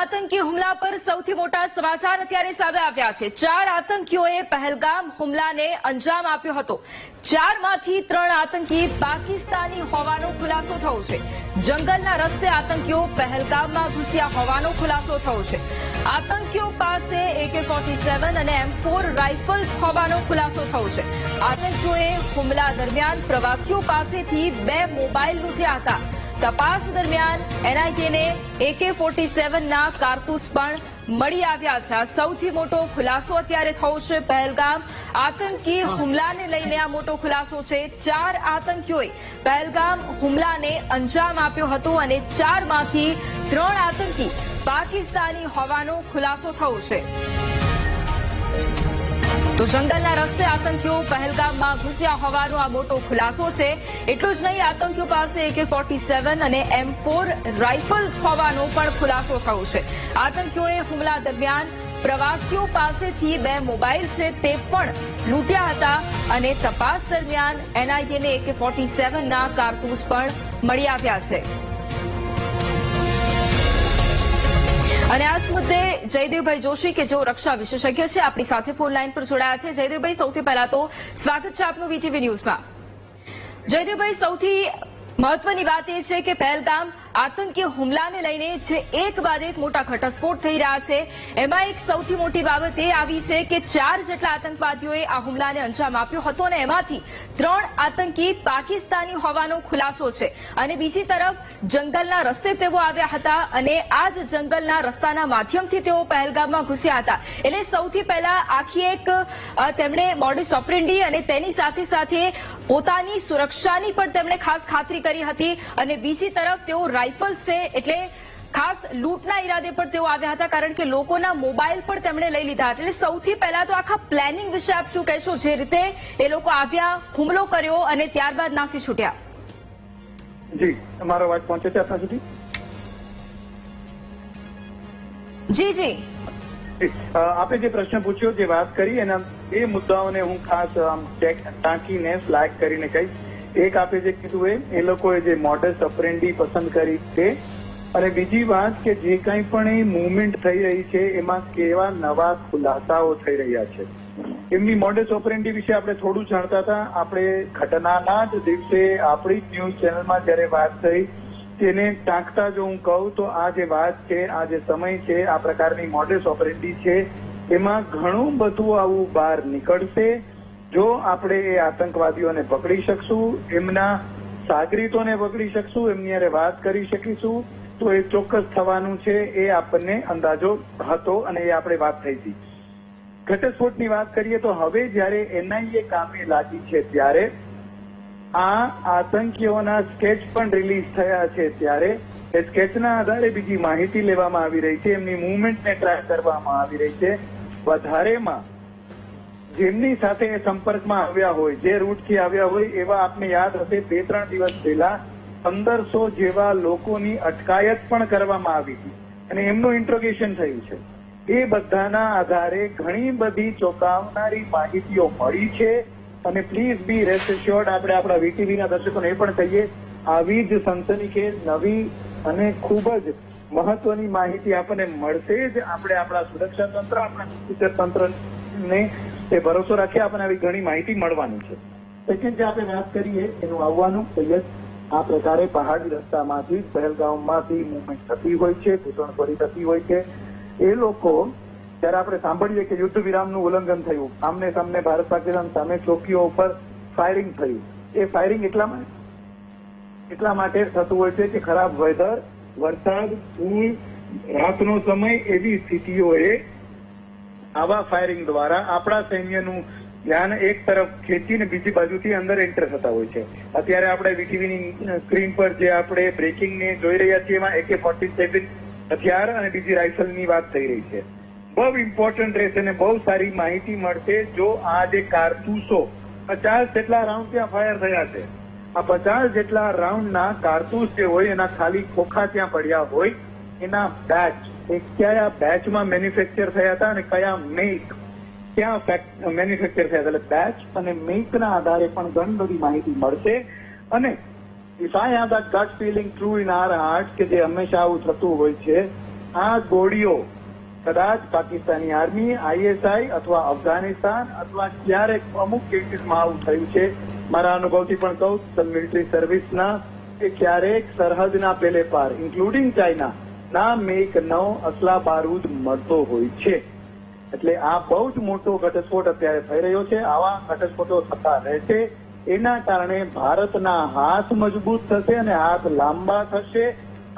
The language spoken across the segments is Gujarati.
આતંકી હુમલા પર સૌથી મોટા સમાચાર અત્યારે સામે આવ્યા છે। 4 આતંકીઓએ પહેલગામ હુમલાને અંજામ આપ્યો હતો। 4માંથી 3 આતંકી પાકિસ્તાની હોવાનો ખુલાસો થયો છે। જંગલના રસ્તે આતંકીઓ પહેલગામમાં ઘૂસ્યા હોવાનો ખુલાસો થયો છે। આતંકીઓ પાસે AK-47 અને M4 રાઇફલ્સ હોવાનો ખુલાસો થયો છે। આતંકીઓએ હુમલા દરમિયાન પ્રવાસીઓ પાસેથી 2 મોબાઈલ લૂંટ્યા હતા। તપાસ દરમિયાન એનઆઈએને AK-47 ના કારતૂસ પણ મળી આવ્યા છે। આ સૌથી મોટો ખુલાસો અત્યારે થયો છે। પહેલગામ આતંકી હુમલાને લઈને આ મોટો ખુલાસો છે। 4 આતંકીઓએ પહેલગામ હુમલાને અંજામ આપ્યો હતો અને 4માંથી 3 આતંકી પાકિસ્તાની હોવાનો ખુલાસો થયો છે। તો જંગલના રસ્તે આતંકીઓ પહેલગામમાં ઘૂસ્યા હોવાનો આ મોટો ખુલાસો છે। એટલું જ નહીં, આતંકીઓ પાસે AK-47 અને M4 રાઇફલ્સ હોવાનો પણ ખુલાસો થયો છે। આતંકીઓએ હુમલા દરમિયાન પ્રવાસીઓ પાસેથી 2 મોબાઈલ છે તે પણ લૂંટ્યા હતા અને તપાસ દરમિયાન એનઆઈએને AK-47 ના કારતૂસ પણ મળી આવ્યા છે। અને આ જ મુદ્દે જયદેવભાઈ જોશી કે જેઓ રક્ષા વિશેષજ્ઞ છે આપણી સાથે ફોન લાઈન પર જોડાયા છે। જયદેવભાઈ, સૌથી પહેલા તો સ્વાગત છે આપનું વીટીવી ન્યૂઝમાં। જયદેવભાઈ, સૌથી મહત્વની વાત એ છે કે પહેલગામ આતંકી હુમલાને લઈને જે એક બાદ એક મોટા ઘટસ્ફોટ થઈ રહ્યા છે, એમાં એક સૌથી મોટી બાબત એ આવી છે કે 4 જેટલા આતંકવાદીઓએ આ હુમલાને અંજામ આપ્યો હતો અને એમાંથી 3 આતંકી પાકિસ્તાની હોવાનો ખુલાસો છે। અને બીજી તરફ જંગલના રસ્તે તેઓ આવ્યા હતા અને આ જ જંગલના રસ્તાના માધ્યમથી તેઓ પહેલગામમાં ઘૂસ્યા હતા। એટલે સૌથી પહેલા આખી એક તેમણે મોડસ ઓપરેન્ડી અને તેની સાથે સાથે પોતાની સુરક્ષાની પણ તેમણે ખાસ ખાતરી કરી હતી અને બીજી તરફ તેઓ રાઇફલ્સ છે એટલે ખાસ લૂંટના ઈરાદે પણ તેઓ આવ્યા હતા, કારણ કે લોકોના મોબાઈલ પણ તેમણે લઈ લીધા હતા। એટલે સૌથી પહેલા તો આખા પ્લાનિંગ વિશે આપ શું કહેશો, જે રીતે એ લોકો આવ્યા, હુમલો કર્યો અને ત્યારબાદ નાસી છૂટ્યા? જી, તમારો અવાજ પહોંચે છે આપણા સુધી? જી જી, આપે જે પ્રશ્ન પૂછ્યો, જે વાત કરી, એના 2 મુદ્દાઓને હું ખાસ ટાંકીને ફ્લેગ કરીને કહીશ। એક આપે જે કીધું એ લોકોએ જે મોડસ ઓપરેન્ડી પસંદ કરી છે, અને બીજી વાત કે જે કંઈ પણ એ મુવમેન્ટ થઈ રહી છે એમાં કેવા નવા ખુલાસાઓ થઈ રહ્યા છે। એમની મોડસ ઓપરેન્ડી વિશે આપણે થોડું જાણતા હતા। આપણે ઘટનાના જ દિવસે આપણી ન્યૂઝ ચેનલમાં જયારે વાત થઈ તેને ટાંકતા જો હું કહું તો આ જે વાત છે, આ જે સમય છે, આ પ્રકારની મોડસ ઓપરેન્ડી છે, એમાં ઘણું બધું આવું બહાર નીકળશે જો આપણે એ આતંકવાદીઓને પકડી શકશું, એમના સાગરીતોને પકડી શકશું, એમની હારે વાત કરી શકીશું તો એ ચોક્કસ થવાનું છે। એ આપણને અંદાજો હતો અને એ આપણે વાત થઈ હતી। ઘટસ્ફોટની વાત કરીએ તો હવે જયારે એનઆઈએ કામે લાગી છે ત્યારે આ આતંકીઓના સ્કેચ પણ રિલીઝ થયા છે, ત્યારે એ સ્કેચના આધારે બીજી માહિતી લેવામાં આવી રહી છે, એમની મુવમેન્ટને ટ્રેક કરવામાં આવી રહી છે। વધારેમાં જેમની સાથે સંપર્કમાં આવ્યા હોય, જે રૂટથી આવ્યા હોય, એવા આપને યાદ હશે 2-3 દિવસ પહેલા 1500 જેવા લોકોની અટકાયત પણ કરવામાં આવી હતી અને એમનું ઇન્ટ્રોગેશન થયું છે। એ બધાના આધારે ઘણી બધી ચોંકાવનારી માહિતીઓ મળી છે અને પ્લીઝ બી રેસ્ટ એશ્યોર્ડ, આપણે આપણા વીટીવીના દર્શકોને એ પણ કહીએ, આવી જ સનસનીખેજ, નવી અને ખૂબ જ મહત્વની માહિતી આપણને મળશે જ। આપણે આપણા સુરક્ષા તંત્ર, આપણા ગુપ્તચર તંત્રને એ ભરોસો રાખીએ આપણને આવી ઘણી માહિતી મળવાની છે। સેકન્ડ જે આપણે વાત કરીએ એનું આવવાનું, આ પ્રકારે પહાડી રસ્તામાંથી પહેલગામમાંથી મુવમેન્ટ થતી હોય છે, ઘૂંટણખોરી થતી હોય છે। એ લોકો ત્યારે આપણે સાંભળીએ કે યુદ્ધ વિરામનું ઉલ્લંઘન થયું, આમને સામને ભારત પાકિસ્તાન સામે ચોકીઓ ઉપર ફાયરિંગ થયું। એ ફાયરિંગ એટલા માટે થતું હોય છે કે ખરાબ વેધર, વરસાદ, પૂર, રાતનો સમય, એવી સ્થિતિઓએ આવા ફાયરિંગ દ્વારા આપણા સૈન્યનું ધ્યાન એક તરફ ખેંચીને બીજી બાજુથી અંદર એન્ટર થતા હોય છે। અત્યારે આપણે વીટીવીની સ્ક્રીન પર જે આપણે બ્રેકિંગને જોઈ રહ્યા છીએ એમાં AK-47 હથિયાર અને બીજી રાઇફલની વાત થઈ રહી છે। બહુ ઇમ્પોર્ટન્ટ રહેશે અને બહુ સારી માહિતી મળશે જો આ જે કારતૂસો 50 જેટલા રાઉન્ડ ત્યાં ફાયર થયા છે, આ 50 જેટલા રાઉન્ડના કારતૂસ જે હોય એના ખાલી ખોખા ત્યાં પડ્યા હોય, એના બેચ કયા બેચમાં મેન્યુફેક્ચર થયા હતા અને કયા મેક ક્યાં મેન્યુફેક્ચર થયા હતા, એટલે બેચ અને મેકના આધારે પણ ઘણી બધી માહિતી મળશે। અને if I have that gut feeling true in our hearts કે જે હંમેશા આવું થતું હોય છે આ ગોળીઓ કદાચ પાકિસ્તાની આર્મી, ISI અથવા અફઘાનિસ્તાન અથવા ક્યારેક અમુક કેસીસમાં આવું થયું છે, મારા અનુભવથી પણ કહું મિલિટરી સર્વિસના, કે ક્યારેક સરહદના પેલે પાર ઇન્ક્લુડિંગ ચાઇના ના મેક 9 અસલા બારૂદ મળતો હોય છે. એટલે આ બહુ જ મોટો ઘટસ્ફોટ અત્યારે થઈ રહ્યો છે. આવા ઘટસ્ફોટો થતા રહેશે. એના કારણે ભારતના હાથ મજબૂત થશે અને હાથ લાંબા થશે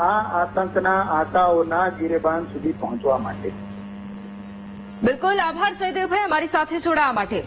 આ આતંકના આટાઓના ગિરેબાન સુધી પહોંચવા માટે. બિલકુલ આભાર જયદેવભાઈ અમારી સાથે જોડાવા માટે.